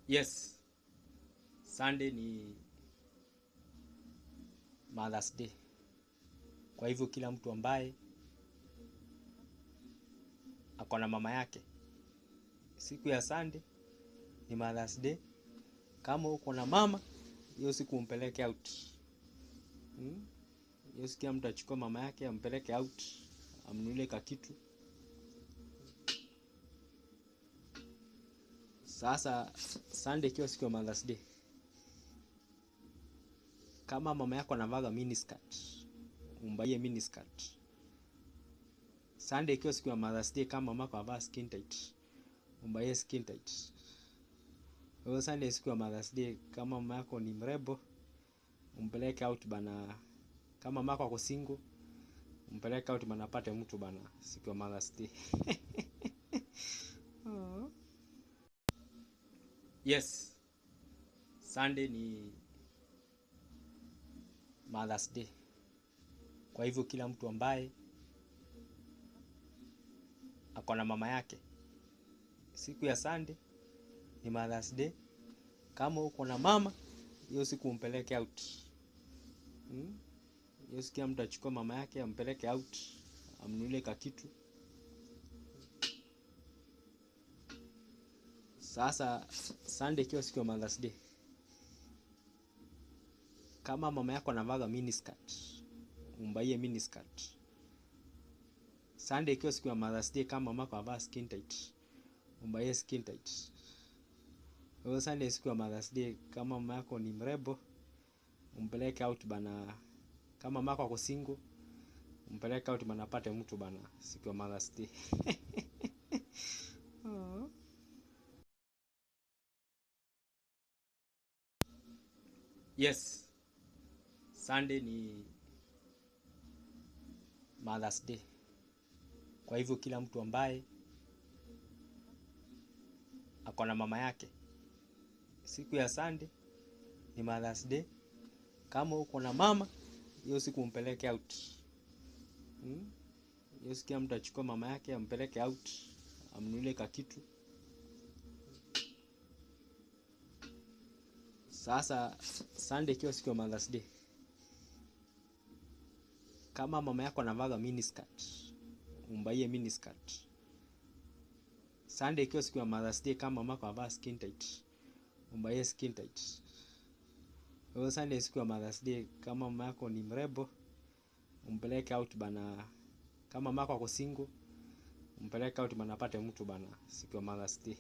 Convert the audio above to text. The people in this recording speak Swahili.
Yes, Sunday ni Mother's Day. Kwa hivyo kila mtu ambaye ako na mama yake, siku ya Sunday ni Mother's Day. Kama uko na mama, hiyo siku umpeleke out. Hiyo siku mtu achukue mama yake ampeleke out, amnunulie kakitu. Sasa Sunday ikiwa siku ya Mother's Day, kama mama yako anavaa miniskirt, umbaie miniskirt. Sunday ikiwa siku ya Mother's Day, kama mama yako anavaa skin tight, umbaie skin tight. Kwa Sunday siku ya Mother's Day, kama mama yako ni mrembo, umpeleke out bana. Kama mama yako ako single, umpeleke out bana, apate mtu bana siku ya Mother's Day. Yes, Sunday ni Mother's Day. Kwa hivyo kila mtu ambaye ako na mama yake, siku ya Sunday ni Mother's Day. Kama uko na mama, hiyo siku umpeleke out. Hiyo siku mtu achukue mama yake ampeleke out, amnunulie kakitu. Sasa Sunday ikiwa siku ya Mother's Day, kama mama yako anavaa miniskirt, umbaie miniskirt. Sunday ikiwa siku ya Mother's Day, kama mama yako anavaa skin tight, umbaie skin tight. Kwa Sunday siku ya Mother's Day, kama mama yako ni mrembo, umpeleke out bana. Kama mama yako ako single, umpeleke out bana, apate mtu bana siku ya Mother's Day. Yes, Sunday ni Mother's Day. Kwa hivyo kila mtu ambaye ako na mama yake, siku ya Sunday ni Mother's Day. Kama uko na mama, hiyo siku umpeleke out. Hiyo siku mtu achukue mama yake ampeleke out, amnunulie kakitu. Sasa Sunday ikiwa siku ya Mother's Day, kama mama yako anavaa miniskirt, umbaie miniskirt. Sunday ikiwa siku ya Mother's Day, kama mama yako anavaa skin tight, umbaie skin tight. Kwa Sunday siku ya Mother's Day, kama mama yako ni mrembo, umpeleke out bana. Kama mama yako ako single, umpeleke out bana, apate mtu bana siku ya Mother's Day.